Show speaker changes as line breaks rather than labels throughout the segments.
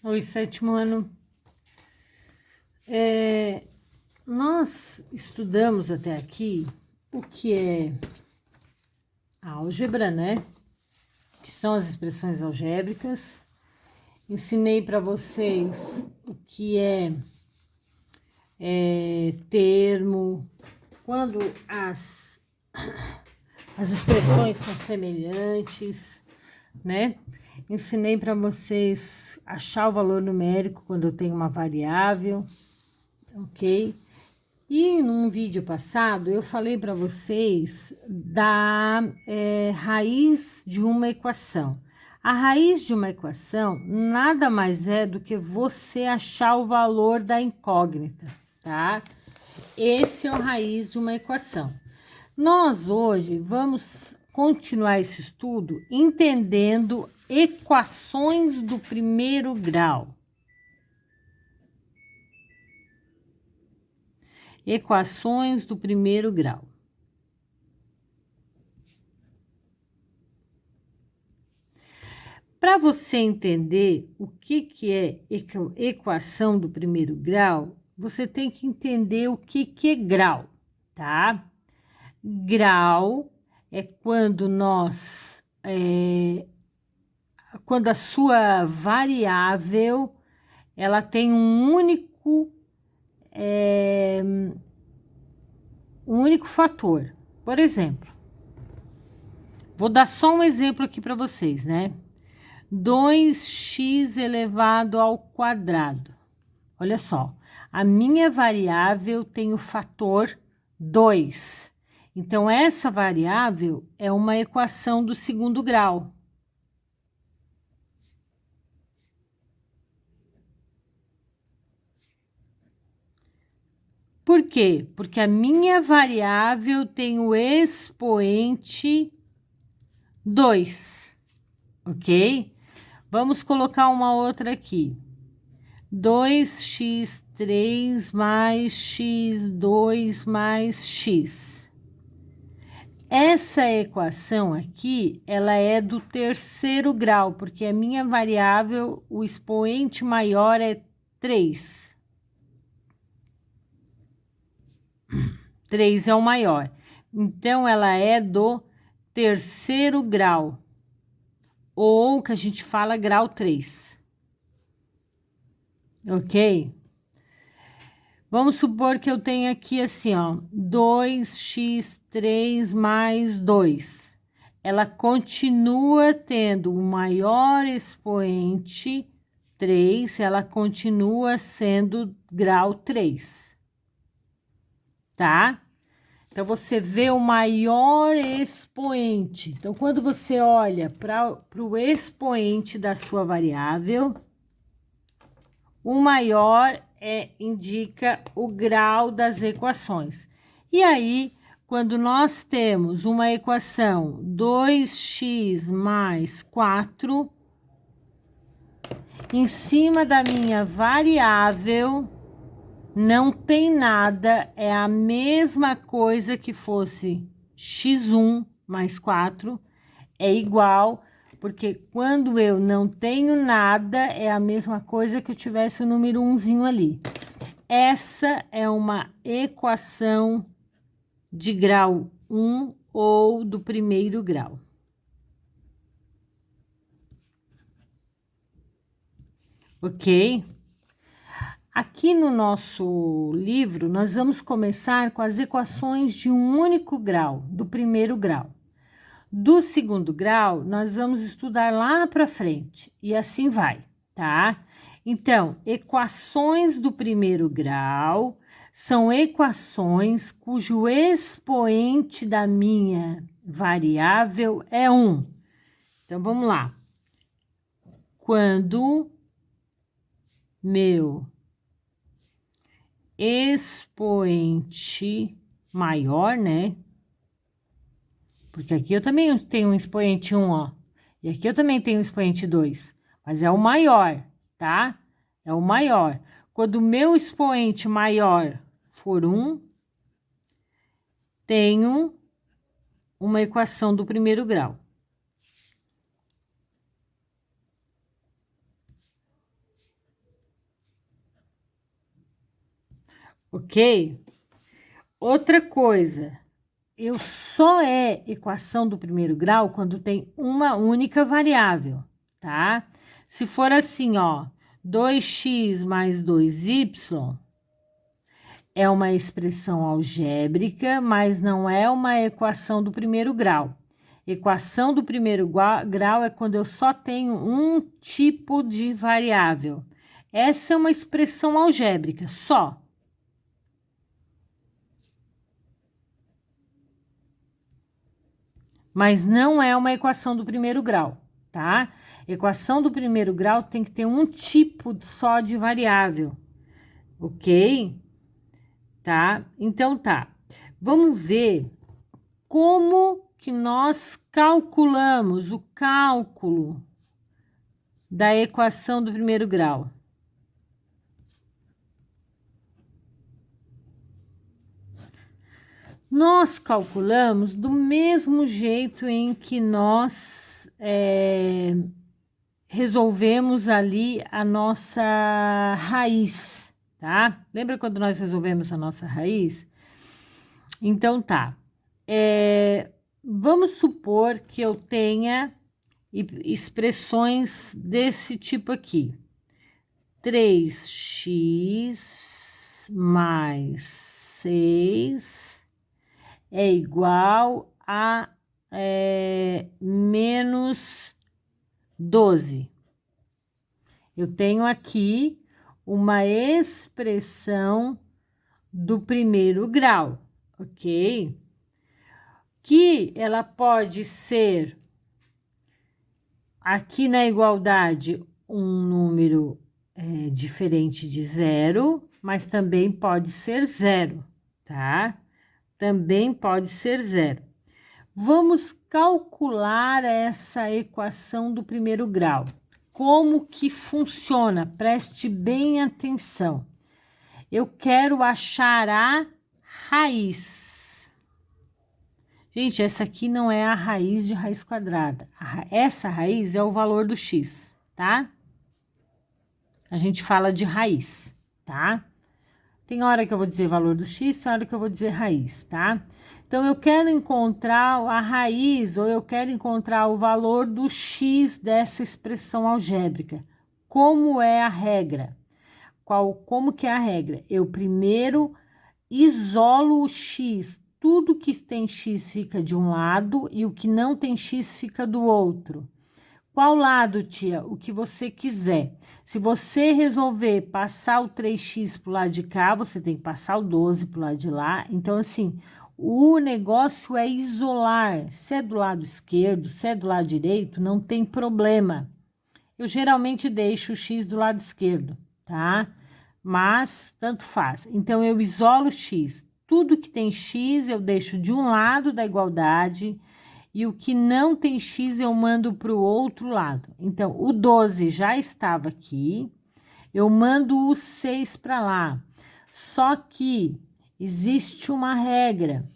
Oi, sétimo ano. Nós estudamos até aqui o que é a álgebra, né? Que são as expressões algébricas. Ensinei para vocês o que é termo, quando as expressões são semelhantes, né? Ensinei para vocês achar o valor numérico quando eu tenho uma variável, ok? E num vídeo passado eu falei para vocês da raiz de uma equação. A raiz de uma equação nada mais é do que você achar o valor da incógnita, tá? Esse é a raiz de uma equação. Nós hoje vamos continuar esse estudo entendendo equações do primeiro grau. Equações do primeiro grau. Para você entender o que é equação do primeiro grau, você tem que entender o que é grau, tá? Grau é quando quando a sua variável, ela tem um único fator. Por exemplo, vou dar só um exemplo aqui para vocês, né? 2x elevado ao quadrado. Olha só, a minha variável tem o fator 2. Então, essa variável é uma equação do segundo grau. Por quê? Porque a minha variável tem o expoente 2, ok? Vamos colocar uma outra aqui. 2x3 mais x2 mais x. Essa equação aqui, ela é do terceiro grau, porque a minha variável, o expoente maior é 3. 3 é o maior. Então, ela é do terceiro grau, ou que a gente fala grau 3. Ok? Vamos supor que eu tenho aqui assim, ó, 2x3 mais 2. Ela continua tendo o maior expoente 3, ela continua sendo grau 3, tá? Então, você vê o maior expoente. Então, quando você olha para o expoente da sua variável, o maior indica o grau das equações. E aí, quando nós temos uma equação 2x mais 4, em cima da minha variável, não tem nada, é a mesma coisa que fosse x1 mais 4, é igual, porque quando eu não tenho nada, é a mesma coisa que eu tivesse o número 1zinho ali. Essa é uma equação de grau 1 ou do primeiro grau. Ok? Aqui no nosso livro, nós vamos começar com as equações de um único grau, do primeiro grau. Do segundo grau, nós vamos estudar lá para frente, e assim vai, tá? Então, equações do primeiro grau são equações cujo expoente da minha variável é 1. Então, vamos lá. Quando meu expoente maior, né? Porque aqui eu também tenho um expoente 1, ó. E aqui eu também tenho um expoente 2. Mas é o maior, tá? É o maior. Quando o meu expoente maior for 1, tenho uma equação do primeiro grau. ok? Outra coisa, eu só é equação do primeiro grau quando tem uma única variável, tá? Se for assim, ó, 2x mais 2y é uma expressão algébrica, mas não é uma equação do primeiro grau. Equação do primeiro grau é quando eu só tenho um tipo de variável. Essa é uma expressão algébrica, só. Mas não é uma equação do primeiro grau, tá? Equação do primeiro grau tem que ter um tipo só de variável, ok? Tá? Então tá. Vamos ver como que nós calculamos o cálculo da equação do primeiro grau. Nós calculamos do mesmo jeito em que nós resolvemos ali a nossa raiz, tá? Lembra quando nós resolvemos a nossa raiz? Então tá. Vamos supor que eu tenha expressões desse tipo aqui. 3x mais 6 é igual a menos 12. Eu tenho aqui uma expressão do primeiro grau, ok? Que ela pode ser, aqui na igualdade, um número diferente de zero, mas também pode ser zero, tá? Também pode ser zero. Vamos calcular essa equação do primeiro grau. Como que funciona? Preste bem atenção. Eu quero achar a raiz. Gente, essa aqui não é a raiz de raiz quadrada. Essa raiz é o valor do x, tá? A gente fala de raiz, tá? Tem hora que eu vou dizer valor do x, tem hora que eu vou dizer raiz, tá? Então, eu quero encontrar a raiz, ou eu quero encontrar o valor do x dessa expressão algébrica. Como é a regra? Como que é a regra? Eu primeiro isolo o x. Tudo que tem x fica de um lado e o que não tem x fica do outro. Qual lado, tia? O que você quiser. Se você resolver passar o 3x para o lado de cá, você tem que passar o 12 para o lado de lá. Então, assim, o negócio é isolar. Se é do lado esquerdo, se é do lado direito, não tem problema. Eu geralmente deixo o x do lado esquerdo, tá? Mas, tanto faz. Então, eu isolo o x. Tudo que tem x, eu deixo de um lado da igualdade e o que não tem x eu mando para o outro lado. Então, o 12 já estava aqui, eu mando o 6 para lá. Só que existe uma regra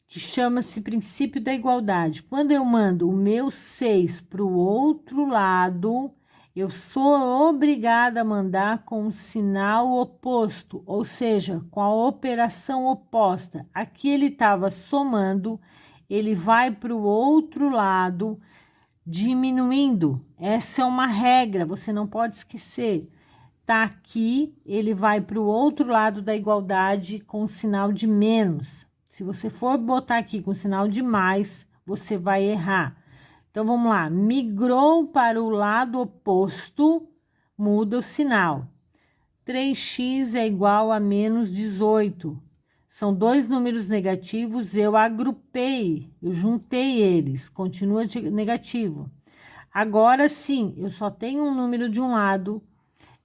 que chama-se princípio da igualdade. Quando eu mando o meu 6 para o outro lado, eu sou obrigada a mandar com o sinal oposto, ou seja, com a operação oposta. Aqui ele estava somando, ele vai para o outro lado, diminuindo. Essa é uma regra, você não pode esquecer. Tá aqui, ele vai para o outro lado da igualdade com o sinal de menos. Se você for botar aqui com o sinal de mais, você vai errar. Então, vamos lá. Migrou para o lado oposto, muda o sinal. 3x é igual a menos 18. São dois números negativos, eu agrupei, eu juntei eles, continua negativo. Agora sim, eu só tenho um número de um lado,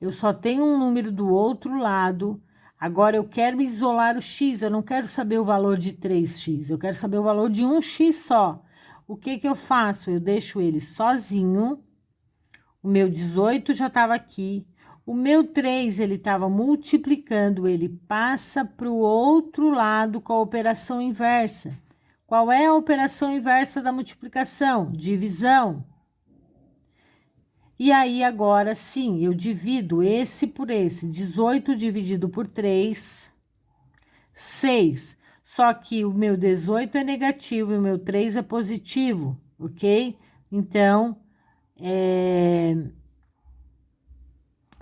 eu só tenho um número do outro lado. Agora eu quero isolar o x, eu não quero saber o valor de 3x, eu quero saber o valor de um x só. O que que eu faço? Eu deixo ele sozinho. O meu 18 já estava aqui. O meu 3, ele estava multiplicando, ele passa para o outro lado com a operação inversa. Qual é a operação inversa da multiplicação? Divisão. E aí, agora sim, eu divido esse por esse. 18 dividido por 3 6. Só que o meu 18 é negativo e o meu 3 é positivo, ok? Então,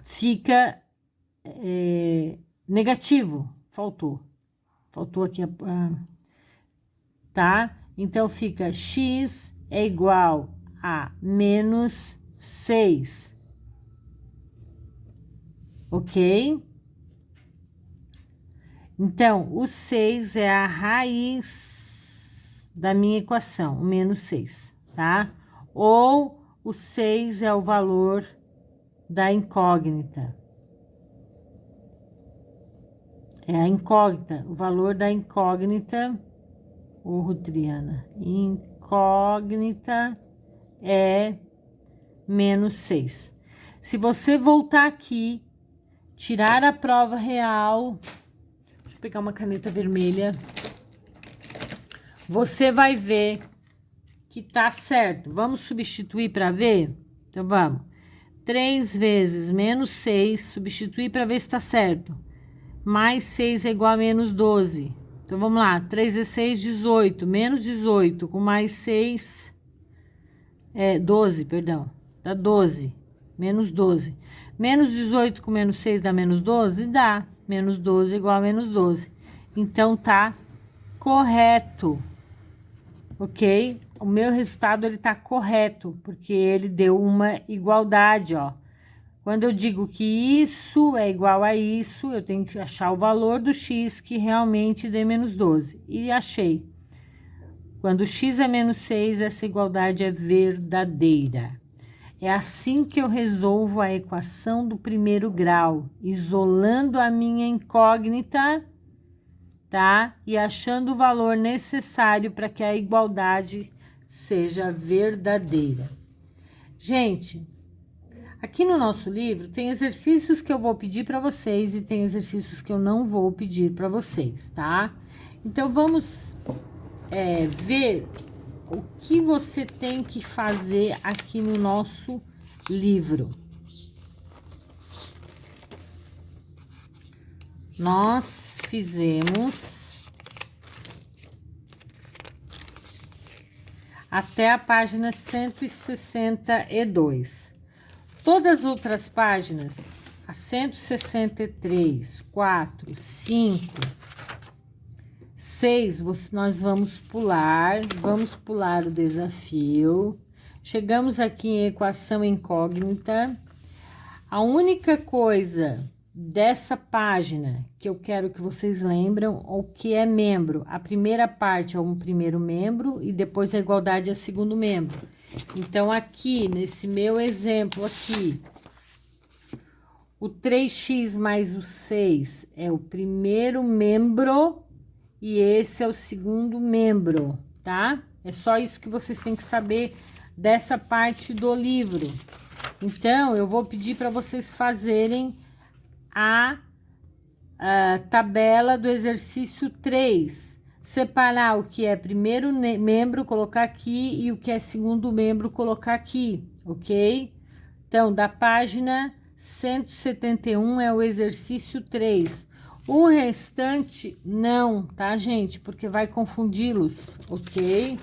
fica negativo. Faltou aqui tá? Então, fica x é igual a menos 6, ok? Então, o 6 é a raiz da minha equação, o menos 6, tá? Ou o 6 é o valor da incógnita. É a incógnita, o valor da incógnita, Triana, incógnita é menos 6. Se você voltar aqui, tirar a prova real, deixa eu pegar uma caneta vermelha, você vai ver que tá certo. Vamos substituir para ver? Então, vamos. 3 vezes menos 6, substituir para ver se tá certo. Mais 6 é igual a menos 12. Então, vamos lá. 3 vezes 6, 18. Menos 18, com mais 6... 12, perdão. Dá 12. Menos 12. Menos 18 com menos 6 dá menos 12? Dá. Menos 12 igual a menos 12. Então, tá correto. Ok? O meu resultado, ele tá correto, porque ele deu uma igualdade, ó. Quando eu digo que isso é igual a isso, eu tenho que achar o valor do x que realmente dê menos 12. E achei. Quando x é menos 6, essa igualdade é verdadeira. É assim que eu resolvo a equação do primeiro grau, isolando a minha incógnita, tá? E achando o valor necessário para que a igualdade seja verdadeira. Gente, aqui no nosso livro tem exercícios que eu vou pedir para vocês e tem exercícios que eu não vou pedir para vocês, tá? Então, vamos ver o que você tem que fazer aqui no nosso livro. Nós fizemos até a página 162. Todas as outras páginas, a 163, 4, 5, 6, nós vamos pular o desafio. Chegamos aqui em equação incógnita. A única coisa dessa página que eu quero que vocês lembram o que é membro. A primeira parte é um primeiro membro e depois a igualdade é segundo membro. Então, aqui, nesse meu exemplo aqui, o 3x mais o 6 é o primeiro membro e esse é o segundo membro, tá? É só isso que vocês têm que saber dessa parte do livro. Então, eu vou pedir para vocês fazerem a tabela do exercício 3. Separar o que é primeiro membro, colocar aqui, e o que é segundo membro, colocar aqui, ok? Então, da página 171 é o exercício 3. O restante, não, tá, gente? Porque vai confundi-los, ok?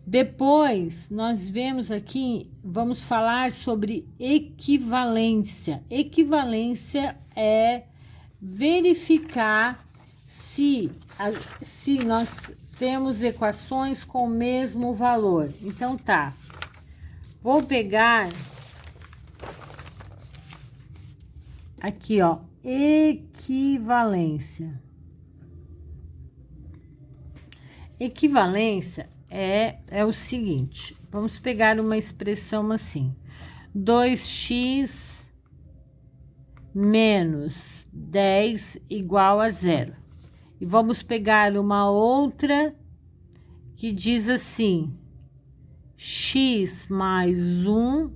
Depois, nós vemos aqui, vamos falar sobre equivalência. Equivalência é verificar se nós temos equações com o mesmo valor. Então, tá. Vou pegar aqui, ó, equivalência. Equivalência é o seguinte, vamos pegar uma expressão assim, 2x menos 10 igual a 0. E vamos pegar uma outra que diz assim, x mais 1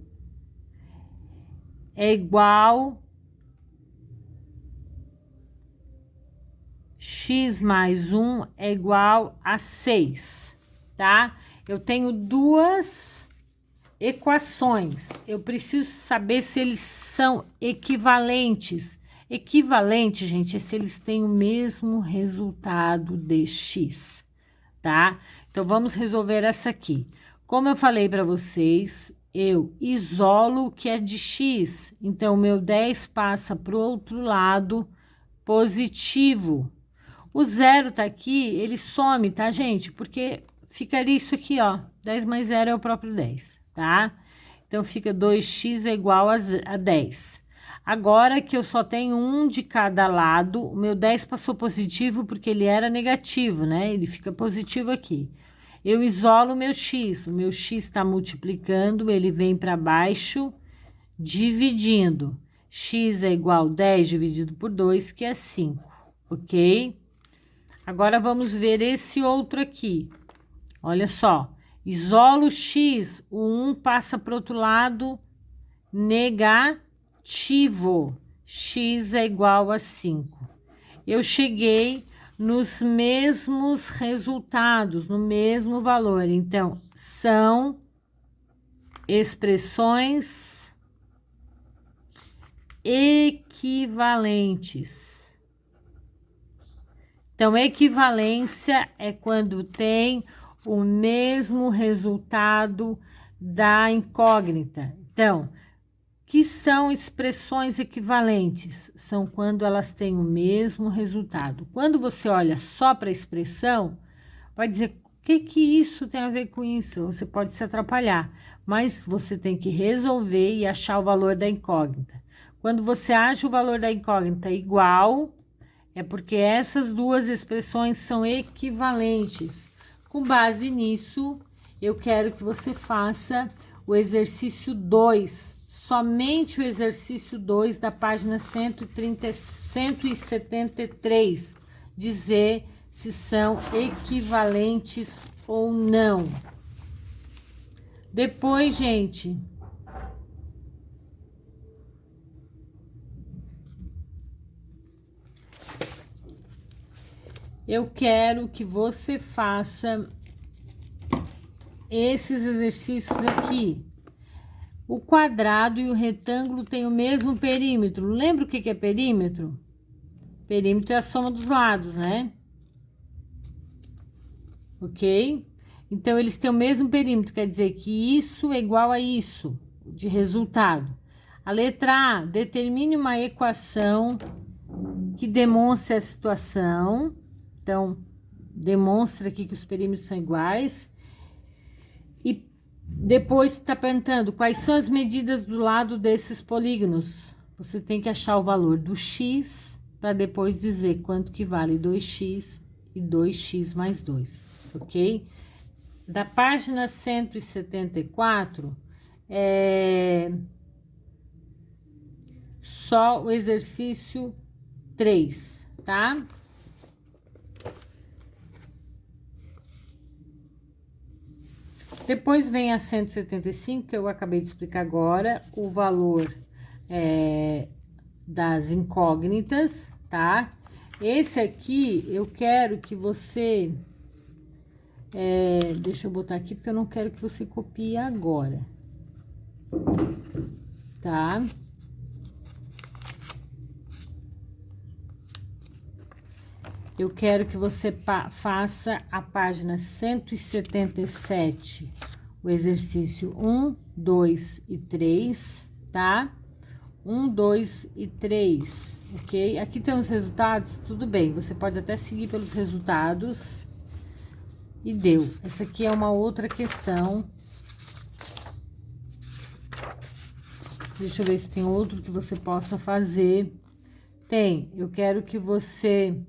é igual x mais 1 é igual a 6, tá? Eu tenho duas equações. Eu preciso saber se eles são equivalentes. Equivalente, gente, é se eles têm o mesmo resultado de x, tá? Então, vamos resolver essa aqui. Como eu falei para vocês, eu isolo o que é de x. Então, o meu 10 passa para o outro lado positivo. O zero tá aqui, ele some, tá, gente? Porque ficaria isso aqui, ó. 10 mais 0 é o próprio 10, tá? Então, fica 2x é igual a 10. Agora que eu só tenho um de cada lado, o meu 10 passou positivo porque ele era negativo, né? Ele fica positivo aqui. Eu isolo o meu x está multiplicando, ele vem para baixo, dividindo. X é igual a 10 dividido por 2, que é 5, ok? Agora, vamos ver esse outro aqui. Olha só, isolo x, o 1 passa para o outro lado, negativo. X é igual a 5. Eu cheguei nos mesmos resultados, no mesmo valor. Então, são expressões equivalentes. Então, equivalência é quando tem o mesmo resultado da incógnita. Então, que são expressões equivalentes? São quando elas têm o mesmo resultado. Quando você olha só para a expressão, vai dizer, o que isso tem a ver com isso? Você pode se atrapalhar, mas você tem que resolver e achar o valor da incógnita. Quando você acha o valor da incógnita igual, é porque essas duas expressões são equivalentes. Com base nisso, eu quero que você faça o exercício 2, somente o exercício 2 da página 173, dizer se são equivalentes ou não. Depois, gente, eu quero que você faça esses exercícios aqui. O quadrado e o retângulo têm o mesmo perímetro. Lembra o que é perímetro? Perímetro é a soma dos lados, né? Ok? Então, eles têm o mesmo perímetro, quer dizer que isso é igual a isso, de resultado. A letra A, determine uma equação que demonstre a situação. Então, demonstra aqui que os perímetros são iguais. E depois está perguntando quais são as medidas do lado desses polígonos. Você tem que achar o valor do x para depois dizer quanto que vale 2x e 2x mais 2, ok? Da página 174, só o exercício 3, tá? Depois vem a 175, que eu acabei de explicar agora, o valor das incógnitas, tá? Esse aqui, eu quero que você... deixa eu botar aqui, porque eu não quero que você copie agora. Tá? Eu quero que você faça a página 177, o exercício 1, 2 e 3, tá? 1, 2 e 3, ok? Aqui tem os resultados, tudo bem, você pode até seguir pelos resultados. E deu. Essa aqui é uma outra questão. Deixa eu ver se tem outro que você possa fazer. Tem, eu quero que você...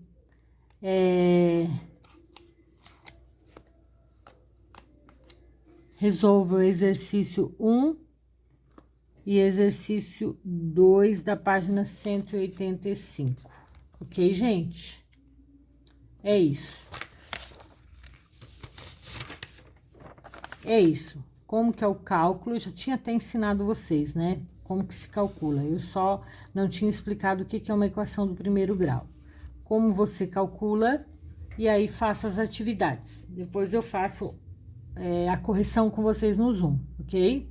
resolva o exercício 1 e exercício 2 da página 185. Ok, gente? É isso. É isso. Como que é o cálculo? Eu já tinha até ensinado vocês, né? Como que se calcula. Eu só não tinha explicado o que é uma equação do primeiro grau. Como você calcula, e aí faça as atividades. Depois eu faço a correção com vocês no Zoom, ok?